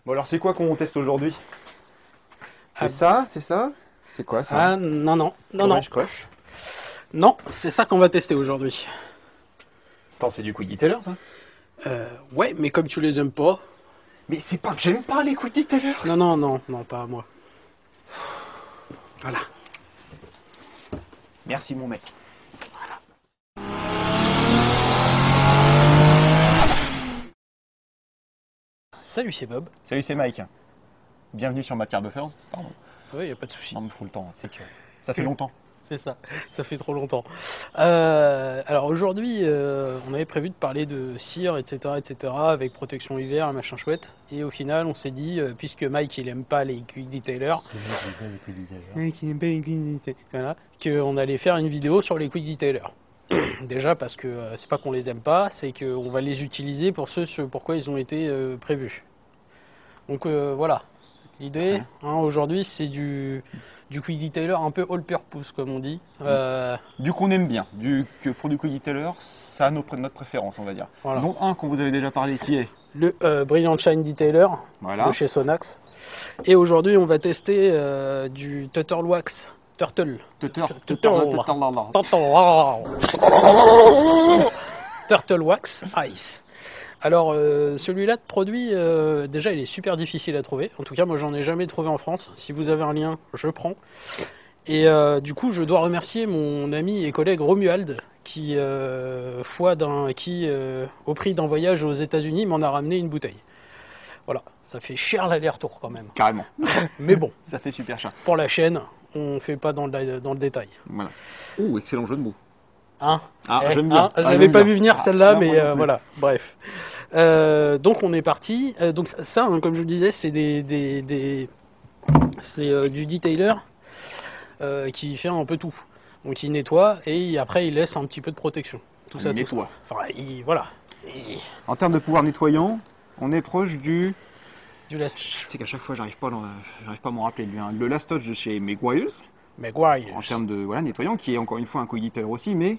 Bon alors c'est quoi qu'on teste aujourd'hui? Ah, C'est ça? C'est quoi ça? non, non, non, non. Orange Crush. Non, c'est ça qu'on va tester aujourd'hui. Attends, c'est du Quick Detailer ça? Ouais, mais comme tu les aimes pas. Mais c'est pas que j'aime pas les Quick Detailers. Non, non, non, non, pas à moi. Voilà. Merci mon maître. Salut, c'est Bob. Salut, c'est Mike. Bienvenue sur Matière Buffers. Pardon. Oui, y a pas de souci. Non, mais faut le temps, tu sais que ça fait longtemps. C'est ça, ça fait trop longtemps. Alors aujourd'hui, on avait prévu de parler de cire, etc., etc., avec protection hiver, machin chouette. Et au final, on s'est dit, puisque Mike il aime pas les quick detailers, voilà, qu'on allait faire une vidéo sur les quick detailers. Déjà parce que c'est pas qu'on les aime pas, c'est qu'on va les utiliser pour ce pourquoi ils ont été prévus. Donc voilà, l'idée aujourd'hui c'est du quick detailer un peu all purpose comme on dit. Du qu'on aime bien, pour du Quick Detailer, ça a notre préférence, on va dire. Voilà. Dont un qu'on vous avait déjà parlé qui est. Le Brilliant Shine Detailer Voilà. de chez Sonax. Et aujourd'hui on va tester du Turtle Wax. Turtle. Turtle Wax Ice. Alors celui-là de produit, déjà il est super difficile à trouver. En tout cas moi j'en ai jamais trouvé en France. Si vous avez un lien, je prends. Et du coup je dois remercier mon ami et collègue Romuald qui, au prix d'un voyage aux États-Unis, m'en a ramené une bouteille. Voilà, ça fait cher l'aller-retour quand même. Carrément. Mais bon, Ça fait super cher. pour la chaîne, on fait pas dans le détail. Voilà. Oh, excellent jeu de mots. Hein Ah, j'aime bien. Je Ah, l'avais j'aime pas bien. vu venir Ah, celle-là, non, mais moi non plus. voilà, bref. Donc on est parti. Donc ça, hein, comme je vous disais, c'est c'est du detailer qui fait un peu tout. Donc il nettoie et après il laisse un petit peu de protection. Tout ça, Il tout nettoie. ça. Enfin, voilà. En termes de pouvoir nettoyant, on est proche du. Du lest. Tu sais qu'à chaque fois, j'arrive pas à m'en rappeler. Le Last Touch de chez Meguiar's, Maguire. en termes de nettoyant, qui est encore une fois un Quick Detailer aussi, mais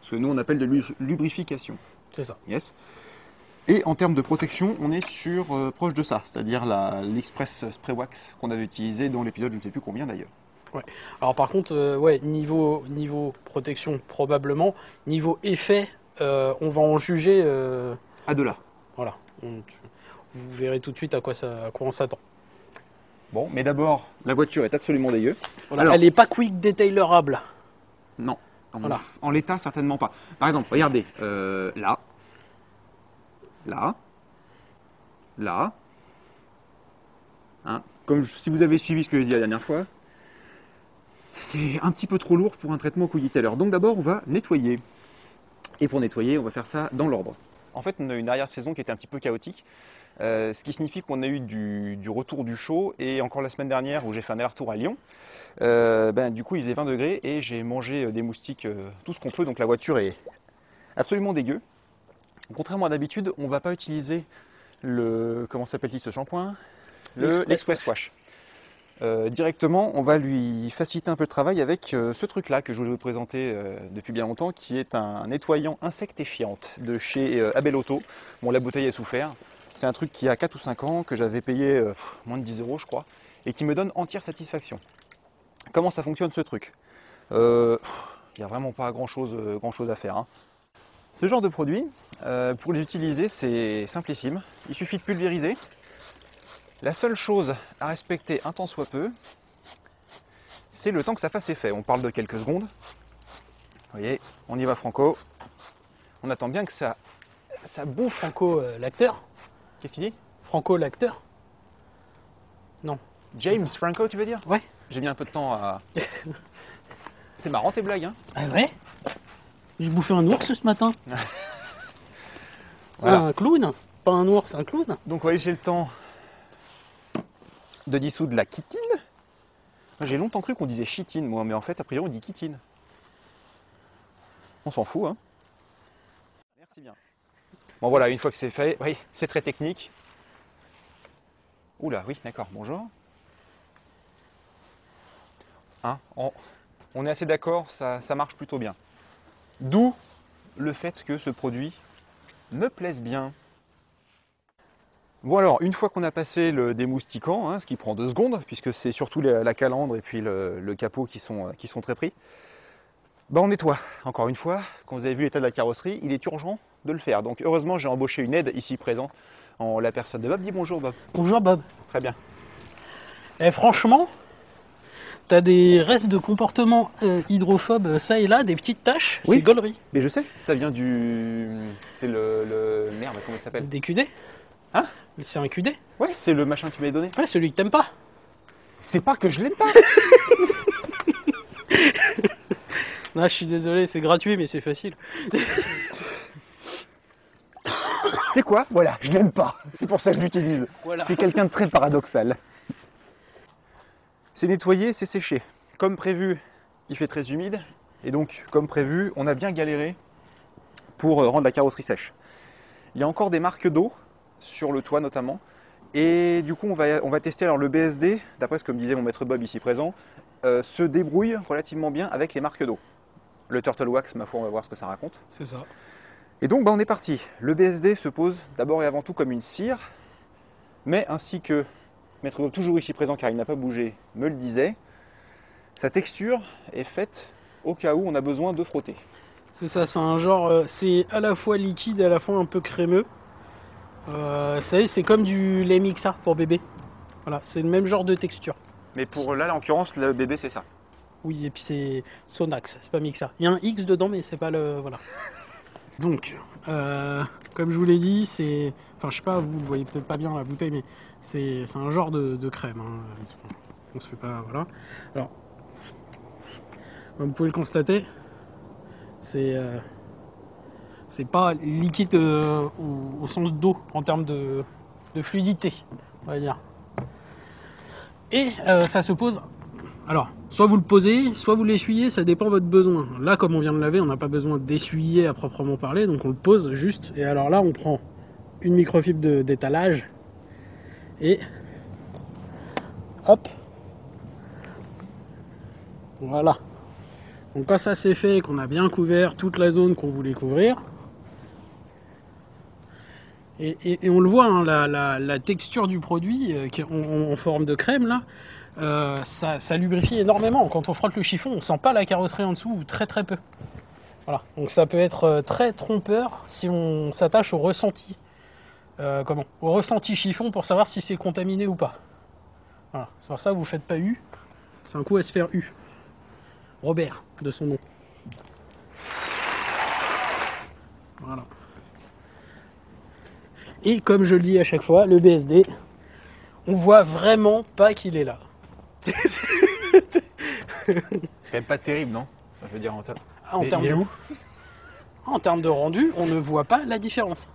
ce que nous on appelle de lubrification. C'est ça. Yes. Et en termes de protection, on est proche de ça, c'est-à-dire l'Express Spray Wax qu'on avait utilisé dans l'épisode, je ne sais plus combien d'ailleurs. Ouais. Alors par contre, ouais, niveau protection probablement, niveau effet, on va en juger. À de là. Voilà. Vous verrez tout de suite à quoi on s'attend. Bon, mais d'abord, la voiture est absolument dégueu. Voilà. Alors, Elle n'est pas quick detailerable. non, Voilà. en l'état, certainement pas. Par exemple, regardez, là, là. Hein, si vous avez suivi ce que j'ai dit la dernière fois, c'est un petit peu trop lourd pour un traitement Quick Detailer. Donc d'abord, on va nettoyer. Et pour nettoyer, on va faire ça dans l'ordre. En fait, on a une arrière-saison qui était un petit peu chaotique. Ce qui signifie qu'on a eu du retour du chaud. Et encore la semaine dernière, où j'ai fait un aller-retour à Lyon, du coup, il faisait 20 degrés et j'ai mangé des moustiques, tout ce qu'on peut. Donc la voiture est absolument dégueu. Contrairement à d'habitude, on ne va pas utiliser comment s'appelle-t-il ce shampoing? L'Express Wash. Directement, on va lui faciliter un peu le travail avec ce truc-là que je voulais vous présenter depuis bien longtemps, qui est un nettoyant insectéfiante de chez Abelotto. Bon, la bouteille est sous fer. C'est un truc qui a 4 ou 5 ans, que j'avais payé moins de 10 euros, je crois, et qui me donne entière satisfaction. Comment ça fonctionne ce truc? Il n'y a vraiment pas grand-chose à faire. Hein. Ce genre de produit, pour les utiliser, c'est simplissime. Il suffit de pulvériser. La seule chose à respecter un tant soit peu, c'est le temps que ça fasse effet. On parle de quelques secondes. Vous voyez, on y va franco. On attend bien que ça bouffe. Franco, l'acteur. Qu'est-ce qu'il dit? Franco, l'acteur. Non. James Franco, tu veux dire? Ouais. J'ai mis un peu de temps à... C'est marrant tes blagues, hein? Ah ouais. J'ai bouffé un ours ce matin. Voilà. Un clown. Pas un ours, un clown. Donc vous voyez, j'ai le temps de dissoudre la chitine. J'ai longtemps cru qu'on disait chitine, moi, mais en fait, a priori, on dit chitine. On s'en fout, hein. Merci bien. Bon, voilà, une fois que c'est fait, oui, c'est très technique. Oula, oui, d'accord, bonjour. Hein, on est assez d'accord, ça marche plutôt bien. D'où le fait que ce produit me plaise bien. Bon alors, une fois qu'on a passé le démoustiquant, hein, ce qui prend 2 secondes, puisque c'est surtout la calandre et puis le capot qui sont très pris, bah on nettoie. Encore une fois, quand vous avez vu l'état de la carrosserie, il est urgent de le faire. Donc heureusement, j'ai embauché une aide ici présent, en la personne de Bob. Dis bonjour Bob. Bonjour Bob. Très bien. Et franchement, t'as des restes de comportement hydrophobe ça et là, des petites taches, Oui. c'est gaulerie. Mais je sais, ça vient du... C'est Merde, comment il s'appelle? Des QD. Hein? C'est un QD. Ouais, c'est le machin que tu m'avais donné. Ouais, celui que t'aimes pas. C'est pas que je l'aime pas. Non, je suis désolé, c'est gratuit, mais c'est facile. C'est quoi? Voilà, je l'aime pas. C'est pour ça que je l'utilise. Voilà. Je suis quelqu'un de très paradoxal. C'est nettoyé, c'est séché. Comme prévu, il fait très humide. Et donc, comme prévu, on a bien galéré pour rendre la carrosserie sèche. Il y a encore des marques d'eau, sur le toit notamment. Et du coup, on va tester. Alors le BSD, d'après ce que me disait mon maître Bob ici présent, se débrouille relativement bien avec les marques d'eau. Le Turtle Wax, ma foi, on va voir ce que ça raconte. C'est ça. Et donc, on est parti. Le BSD se pose d'abord et avant tout comme une cire, mais ainsi que maître Bob, toujours ici présent car il n'a pas bougé, me le disait, sa texture est faite au cas où on a besoin de frotter. C'est ça, c'est un genre, c'est à la fois liquide et à la fois un peu crémeux. C'est comme du lait mixa pour bébé. Voilà, c'est le même genre de texture. Mais pour là, en l'occurrence, le bébé, c'est ça. Oui, et puis c'est Sonax, c'est pas mixa. Il y a un X dedans, mais c'est pas le. Voilà. Donc, comme je vous l'ai dit, c'est. Enfin, je sais pas, vous le voyez peut-être pas bien la bouteille, mais c'est un genre de crème. Hein. On se fait pas. Voilà. Alors, comme vous pouvez le constater, c'est pas liquide au sens d'eau en termes de fluidité, on va dire. Et ça se pose. Alors, soit vous le posez, soit vous l'essuyez, ça dépend de votre besoin. Là, comme on vient de laver, on n'a pas besoin d'essuyer à proprement parler, donc on le pose juste. Et alors là, on prend une microfibre d'étalage et hop, voilà. Donc quand ça c'est fait, qu'on a bien couvert toute la zone qu'on voulait couvrir, et on le voit, hein, la texture du produit qui est en forme de crème là. Ça lubrifie énormément. Quand on frotte le chiffon, on sent pas la carrosserie en dessous ou très très peu. Voilà. Donc ça peut être très trompeur si on s'attache au ressenti. Au ressenti chiffon pour savoir si c'est contaminé ou pas. Voilà. C'est pour ça que vous faites pas U. C'est un coup à se faire U. Robert, de son nom. Voilà. Et comme je le dis à chaque fois, le BSD, on voit vraiment pas qu'il est là. C'est quand même pas terrible, non? Enfin, je veux dire, en termes... En termes de rendu, on ne voit pas la différence.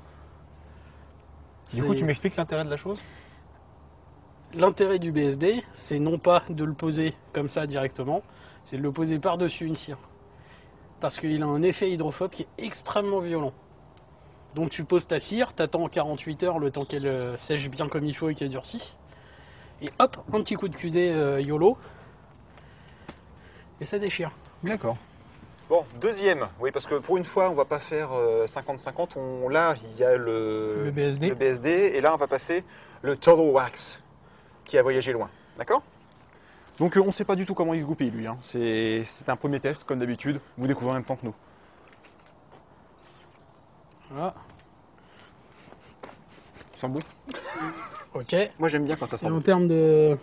Du coup, tu m'expliques l'intérêt de la chose? L'intérêt du BSD, c'est non pas de le poser comme ça directement, c'est de le poser par-dessus une cire. Parce qu'il a un effet hydrophobe qui est extrêmement violent. Donc tu poses ta cire, t'attends 48 heures le temps qu'elle sèche bien comme il faut et qu'elle durcisse. Et hop, un petit coup de QD YOLO. Et ça déchire. D'accord. Bon, deuxième, oui, parce que pour une fois, on va pas faire 50-50. Là, il y a le BSD, et là, on va passer le Turtle Wax, qui a voyagé loin. D'accord? Donc, on ne sait pas du tout comment il se goupille, lui. Hein. C'est un premier test, comme d'habitude. Vous découvrez en même temps que nous. Voilà. Il sent bon? Ok. Moi, j'aime bien quand ça sent Et bon. en termes de...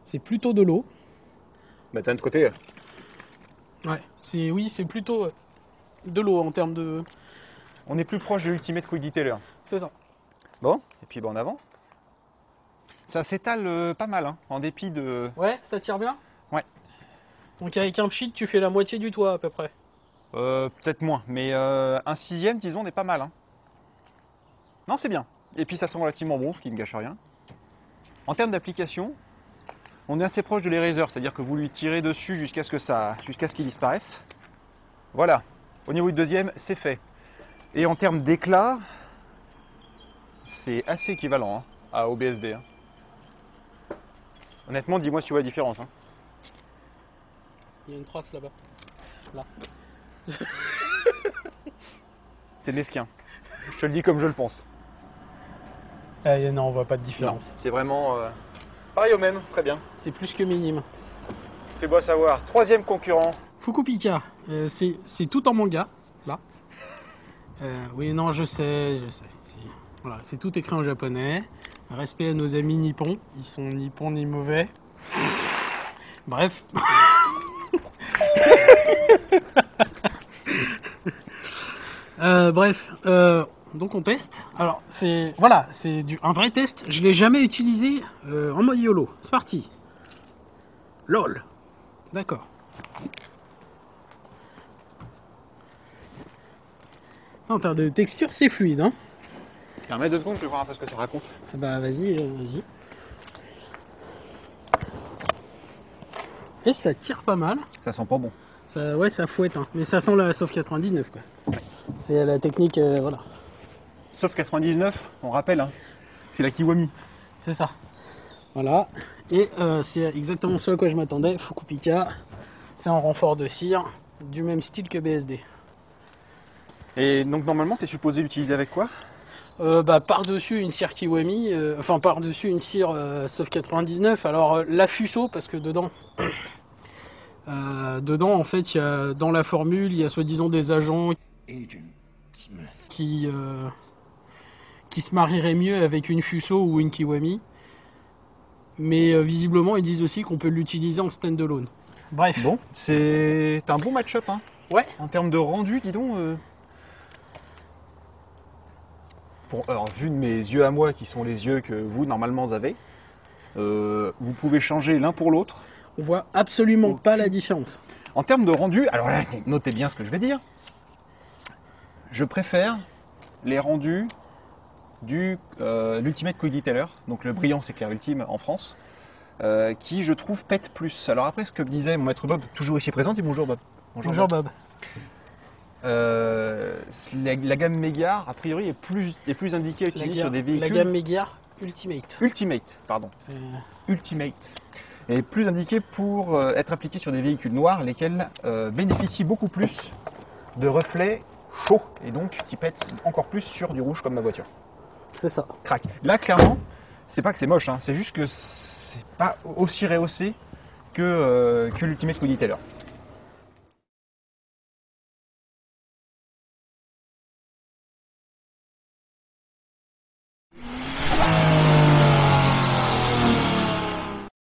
C'est plutôt de l'eau. Bah, d'un autre côté... Ouais, c'est plutôt de l'eau en termes de... On est plus proche de l'Ultimate Quick Detailer. C'est ça. Bon, et puis en avant. Ça s'étale pas mal, hein, en dépit de... Ouais, ça tire bien? Ouais. Donc avec un pchit, tu fais la moitié du toit à peu près. Peut-être moins, mais un sixième, disons, on est pas mal. Hein. Non, c'est bien. Et puis ça sent relativement bon, ce qui ne gâche rien. En termes d'application, on est assez proche de l'eraser, c'est-à-dire que vous lui tirez dessus jusqu'à ce qu'il disparaisse. Voilà. Au niveau du deuxième, c'est fait. Et en termes d'éclat, c'est assez équivalent hein, au BSD. Hein. Honnêtement, dis-moi si tu vois la différence. Hein. Il y a une trace là-bas. Là. C'est de l'esquin. Je te le dis comme je le pense. Non, on voit pas de Non, différence. c'est vraiment pareil au même, très bien. C'est plus que minime. C'est beau à savoir. Troisième concurrent. Fukupika, c'est tout en manga, là. Oui, non, je sais. Voilà, c'est tout écrit en japonais. Respect à nos amis nippons. Ils sont ni bons ni mauvais. Bref. Bref. Donc on teste. Alors, c'est un vrai test. Je l'ai jamais utilisé en mode YOLO. C'est parti. LOL. D'accord. En termes de texture, c'est fluide, hein. Permets 2 secondes, je vais voir un peu ce que ça raconte. Bah vas-y. Et ça tire pas mal. Ça sent pas bon. Ouais, ça fouette, hein. Mais ça sent la Sauf 99, quoi. C'est la technique, voilà. Sauf 99, on rappelle, hein, c'est la Kiwami. C'est ça. Voilà. Et c'est exactement ce à quoi je m'attendais. Fukupika, c'est un renfort de cire, du même style que BSD. Et donc normalement, tu es supposé l'utiliser avec quoi? Par-dessus une cire Kiwami, par-dessus une cire Sauf 99. Alors la Fuso, parce que dedans, en fait, dans la formule, il y a soi-disant des agents qui se marieraient mieux avec une Fuso ou une Kiwami. Mais visiblement, ils disent aussi qu'on peut l'utiliser en stand-alone. Bref. Bon, c'est un bon match-up, hein. Ouais. En termes de rendu, dis donc. Alors, vu de mes yeux à moi, qui sont les yeux que vous, normalement, avez, vous pouvez changer l'un pour l'autre. On voit absolument pas la différence. En termes de rendu, alors là, notez bien ce que je vais dire. Je préfère les rendus du l'Ultimate Quick Detailer, donc le brillant s'éclair ultime en France, qui, je trouve, pète plus. Alors après, ce que me disait mon maître Bob, toujours ici présent, dis bonjour Bob. Bonjour Bob. La gamme Megare, a priori, est plus indiquée à utiliser sur des véhicules. La gamme Megare Ultimate. Ultimate, pardon. Ultimate. Est plus indiquée pour être appliquée sur des véhicules noirs, lesquels bénéficient beaucoup plus de reflets chauds et donc qui pètent encore plus sur du rouge comme ma voiture. C'est ça. Crac. Là, clairement, c'est pas que c'est moche, hein, c'est juste que c'est pas aussi rehaussé que l'Ultimate Quick Detailer.